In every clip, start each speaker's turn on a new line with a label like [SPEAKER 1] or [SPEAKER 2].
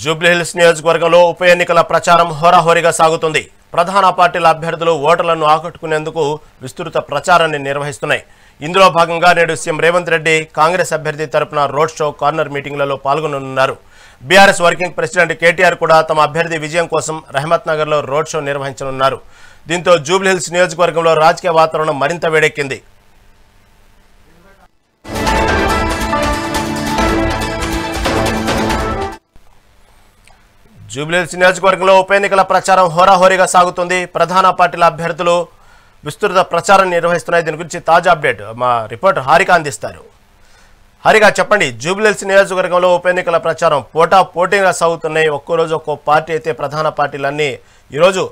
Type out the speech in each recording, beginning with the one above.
[SPEAKER 1] జూబ్లీహిల్స్ నియోజకవర్గంలో ఉప ఎన్నికల ప్రచారం హోరాహోరీగా సాగుతుంది. ప్రధాన పార్టీల అభ్యర్థులు ఓటర్లను ఆకట్టుకునేందుకు విస్తృత ప్రచారాన్ని నిర్వహిస్తున్నాయి. ఇందులో భాగంగా నేడు సీఎం రేవంత్ రెడ్డి కాంగ్రెస్ అభ్యర్థి తరపున రోడ్ షో, కార్నర్ మీటింగ్లలో పాల్గొననున్నారు. బీఆర్ఎస్ వర్కింగ్ ప్రెసిడెంట్ కేటీఆర్ కూడా తమ అభ్యర్థి విజయం కోసం రహమత్ నగర్లో రోడ్ షో నిర్వహించనున్నారు. దీంతో జూబ్లీహిల్స్ నియోజకవర్గంలో రాజకీయ వాతావరణం మరింత వేడెక్కింది. జూబ్లీహిల్స్ నియోజకవర్గంలో ఉప ఎన్నికల ప్రచారం హోరాహోరీగా సాగుతుంది. ప్రధాన పార్టీల అభ్యర్థులు విస్తృత ప్రచారం నిర్వహిస్తున్నాయి. దీని గురించి తాజా అప్డేట్ మా రిపోర్టర్ హారిక అందిస్తారు. హారిక, చెప్పండి, జూబ్లీహిల్స్ నియోజకవర్గంలో ఉప ఎన్నికల ప్రచారం పోటీగా సాగుతున్నాయి. ఒక్కో రోజు ఒక్కో పార్టీ అయితే ప్రధాన పార్టీలన్నీ ఈరోజు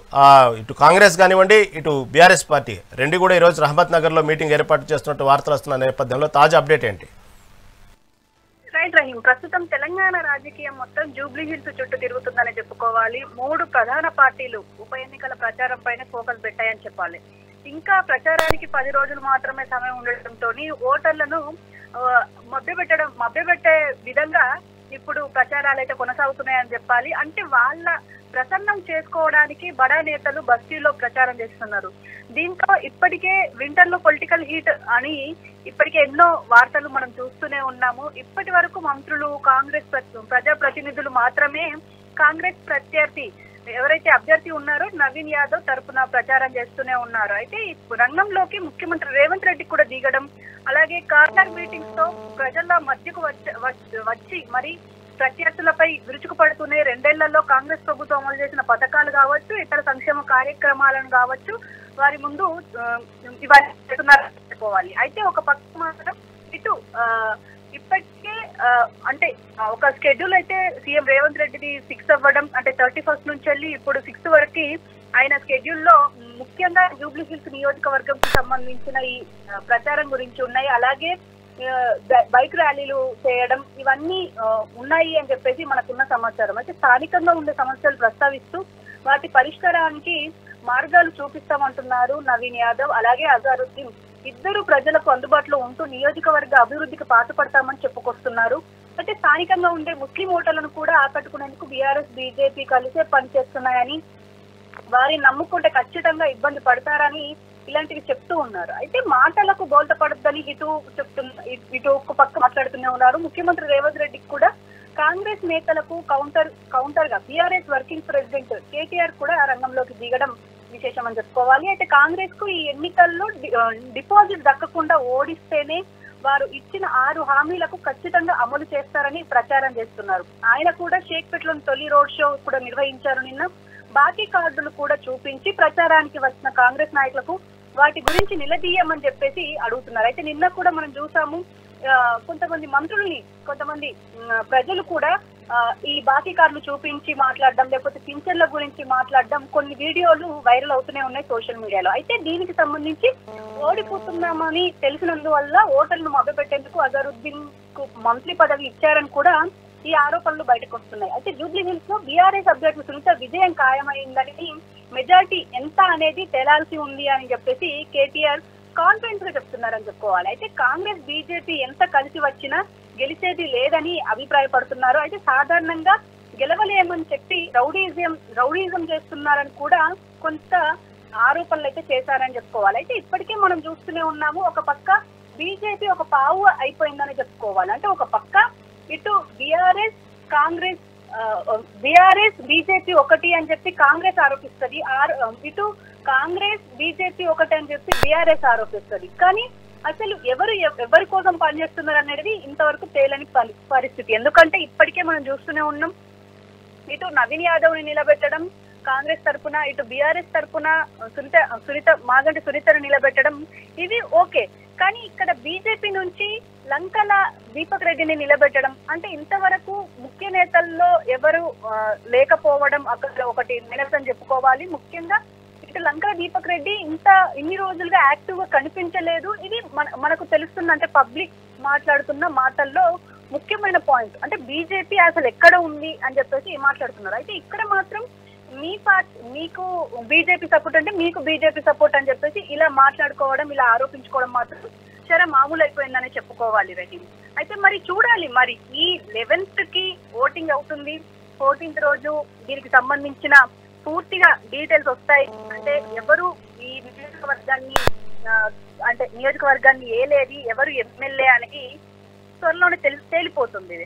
[SPEAKER 1] ఇటు కాంగ్రెస్ కానివ్వండి, ఇటు బీఆర్ఎస్ పార్టీ రెండు కూడా ఈరోజు రహమత్ నగర్లో మీటింగ్ ఏర్పాటు చేస్తున్నట్టు వార్తలు వస్తున్న నేపథ్యంలో తాజా అప్డేట్ ఏంటి?
[SPEAKER 2] రహీం, ప్రస్తుతం తెలంగాణ రాజకీయం మొత్తం జూబ్లీహిల్స్ చుట్టూ తిరుగుతుందని చెప్పుకోవాలి. 3 ప్రధాన పార్టీలు ఉప ఎన్నికల ప్రచారం పైన ఫోకస్ పెట్టాయని చెప్పాలి. ఇంకా ప్రచారానికి 10 రోజులు మాత్రమే సమయం ఉండటంతో ఓటర్లను మభ్యపెట్టే విధంగా ఇప్పుడు ప్రచారాలు అయితే కొనసాగుతున్నాయని చెప్పాలి. అంటే వాళ్ళ ప్రసన్నం చేసుకోవడానికి బడా నేతలు బస్తీలో ప్రచారం చేస్తున్నారు. దీంతో ఇప్పటికే వింటర్ లో పొలిటికల్ హీట్ అని ఇప్పటికే ఎన్నో వార్తలు మనం చూస్తూనే ఉన్నాము. ఇప్పటి వరకు మంత్రులు, కాంగ్రెస్ ప్రజాప్రతినిధులు మాత్రమే కాంగ్రెస్ ప్రత్యర్థి ఎవరైతే అభ్యర్థి ఉన్నారో నవీన్ యాదవ్ తరఫున ప్రచారం చేస్తూనే ఉన్నారు. అయితే రంగంలోకి ముఖ్యమంత్రి రేవంత్ రెడ్డి కూడా దిగడం, అలాగే కార్నర్ మీటింగ్స్ తో ప్రజల మధ్యకు వచ్చి మరి ప్రత్యర్థులపై విరుచుకుపడుతూనే 2 ఏళ్లలో కాంగ్రెస్ ప్రభుత్వం అమలు చేసిన పథకాలు కావచ్చు, ఇతర సంక్షేమ కార్యక్రమాలను కావచ్చు వారి ముందు ఇవన్నీ చెప్పుకోవాలి. అయితే ఒక పక్క మాత్రం ఇటు ఇప్పటికే అంటే ఒక స్కెడ్యూల్ అయితే సీఎం రేవంత్ రెడ్డిది ఫిక్స్ అవ్వడం, అంటే 31st నుంచి వెళ్ళి ఇప్పుడు 6th వరకు ఆయన స్కెడ్యూల్లో ముఖ్యంగా జూబ్లీహిల్స్ నియోజకవర్గంకి సంబంధించిన ఈ ప్రచారం గురించి ఉన్నాయి. అలాగే బైక్ ర్యాలీలు చేయడం ఇవన్నీ ఉన్నాయి అని చెప్పేసి మనకున్న సమాచారం. అయితే స్థానికంగా ఉండే సమస్యలు ప్రస్తావిస్తూ వాటి పరిష్కారానికి మార్గాలు చూపిస్తామంటున్నారు నవీన్ యాదవ్, అలాగే అజారుద్దీన్. ఇద్దరు ప్రజలకు అందుబాటులో ఉంటూ నియోజకవర్గ అభివృద్ధికి పాటుపడతామని చెప్పుకొస్తున్నారు. అయితే స్థానికంగా ఉండే ముస్లిం ఓటర్లను కూడా ఆకట్టుకునేందుకు బీఆర్ఎస్, బీజేపీ కలిసే పనిచేస్తున్నాయని, వారిని నమ్ముకుంటే ఖచ్చితంగా ఇబ్బంది పడతారని ఇలాంటివి చెప్తూ ఉన్నారు. అయితే మాటలకు బోల్త పడద్దని ఇటు ఒక పక్క మాట్లాడుతూనే ఉన్నారు. ముఖ్యమంత్రి రేవంత్ రెడ్డికి కూడా కాంగ్రెస్ నేతలకు కౌంటర్ గా బీఆర్ఎస్ వర్కింగ్ ప్రెసిడెంట్ కేటీఆర్ కూడా రంగంలోకి దిగడం విశేషం అని చెప్పుకోవాలి. అయితే కాంగ్రెస్ కు ఈ ఎన్నికల్లో డిపాజిట్ దక్కకుండా ఓడిస్తేనే వారు ఇచ్చిన 6 హామీలకు ఖచ్చితంగా అమలు చేస్తారని ప్రచారం చేస్తున్నారు. ఆయన కూడా షేక్పేటలోని తొలి రోడ్ షో కూడా నిర్వహించారు. నిన్న బాకీ కార్డులు కూడా చూపించి ప్రచారానికి వచ్చిన కాంగ్రెస్ నాయకులకు వాటి గురించి నిలదీయమని చెప్పేసి అడుగుతున్నారు. అయితే నిన్న కూడా మనం చూసాము, కొంతమంది మంత్రుల్ని, కొంతమంది ప్రజలు కూడా ఈ బాకీ కార్డులు చూపించి మాట్లాడడం, లేకపోతే పింఛన్ల గురించి మాట్లాడడం, కొన్ని వీడియోలు వైరల్ అవుతూనే ఉన్నాయి సోషల్ మీడియాలో. అయితే దీనికి సంబంధించి ఓడిపోతున్నామని తెలిసినందువల్ల ఓటర్లను మభ్యపెట్టేందుకు అజారుద్దీన్ కు మంత్రి పదవి ఇచ్చారని కూడా ఈ ఆరోపణలు బయటకు వస్తున్నాయి. అయితే జూబ్లీహిల్స్ లో బీఆర్ఎస్ అభ్యర్థి సునీత విజయం ఖాయమైందని, మెజారిటీ ఎంత అనేది తేలాల్సి ఉంది అని చెప్పేసి కేటీఆర్ కాన్ఫిడెన్స్ గా చెప్తున్నారని చెప్పుకోవాలి. అయితే కాంగ్రెస్, బీజేపీ ఎంత కలిసి వచ్చినా గెలిచేది లేదని అభిప్రాయపడుతున్నారు. అయితే సాధారణంగా గెలవలేమని చెప్పి రౌడీజం చేస్తున్నారని కూడా కొంత ఆరోపణలు అయితే చేశారని చెప్పుకోవాలి. అయితే ఇప్పటికే మనం చూస్తూనే ఉన్నాము, ఒక పక్క బీజేపీ ఒక పావు అయిపోయిందని చెప్పుకోవాలి. అంటే ఒక పక్క ఇటు బీఆర్ఎస్ బీజేపీ ఒకటి అని చెప్పి కాంగ్రెస్ ఆరోపిస్తుంది, ఇటు కాంగ్రెస్ బీజేపీ ఒకటి అని చెప్పి బీఆర్ఎస్ ఆరోపిస్తుంది. కానీ అసలు ఎవరి కోసం పనిచేస్తున్నారు అనేది ఇంతవరకు తేలని పరిస్థితి. ఎందుకంటే ఇప్పటికే మనం చూస్తూనే ఉన్నాం, ఇటు నవీన్ యాదవ్ ని నిలబెట్టడం కాంగ్రెస్ తరఫున, ఇటు బీఆర్ఎస్ తరఫున మాగంటి సునీతను నిలబెట్టడం, ఇవి ఓకే. కానీ ఇక్కడ బీజేపీ నుంచి లంకల దీపక్ రెడ్డిని నిలబెట్టడం, అంటే ఇంతవరకు ముఖ్య నేతల్లో ఎవరు లేకపోవడం అక్కడ ఒకటి మైనస్ అని చెప్పుకోవాలి. ముఖ్యంగా ఇటు లంకల దీపక్ రెడ్డి ఇన్ని రోజులుగా యాక్టివ్ గా కనిపించలేదు. ఇది మనకు తెలుస్తుంది. అంటే పబ్లిక్ మాట్లాడుతున్న మాటల్లో ముఖ్యమైన పాయింట్, అంటే బీజేపీ అసలు ఎక్కడ ఉంది అని చెప్పేసి మాట్లాడుతున్నారు. అయితే ఇక్కడ మాత్రం మీకు బీజేపీ సపోర్ట్ అంటే మీకు బీజేపీ సపోర్ట్ అని చెప్పేసి ఇలా మాట్లాడుకోవడం, ఇలా ఆరోపించుకోవడం మాత్రం చాలా మామూలు అయిపోయిందని చెప్పుకోవాలి రహీం. అయితే మరి చూడాలి, మరి ఈ 11th కి ఓటింగ్ అవుతుంది. 14th రోజు దీనికి సంబంధించిన పూర్తిగా డీటెయిల్స్ వస్తాయి. అంటే ఎవరు ఈ నియోజకవర్గాన్ని ఏలేది, ఎవరు ఎమ్మెల్యే అనేది త్వరలోనే తేలిపోతుంది.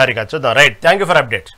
[SPEAKER 1] హారిక చూద్దాం. Right, thank you for update.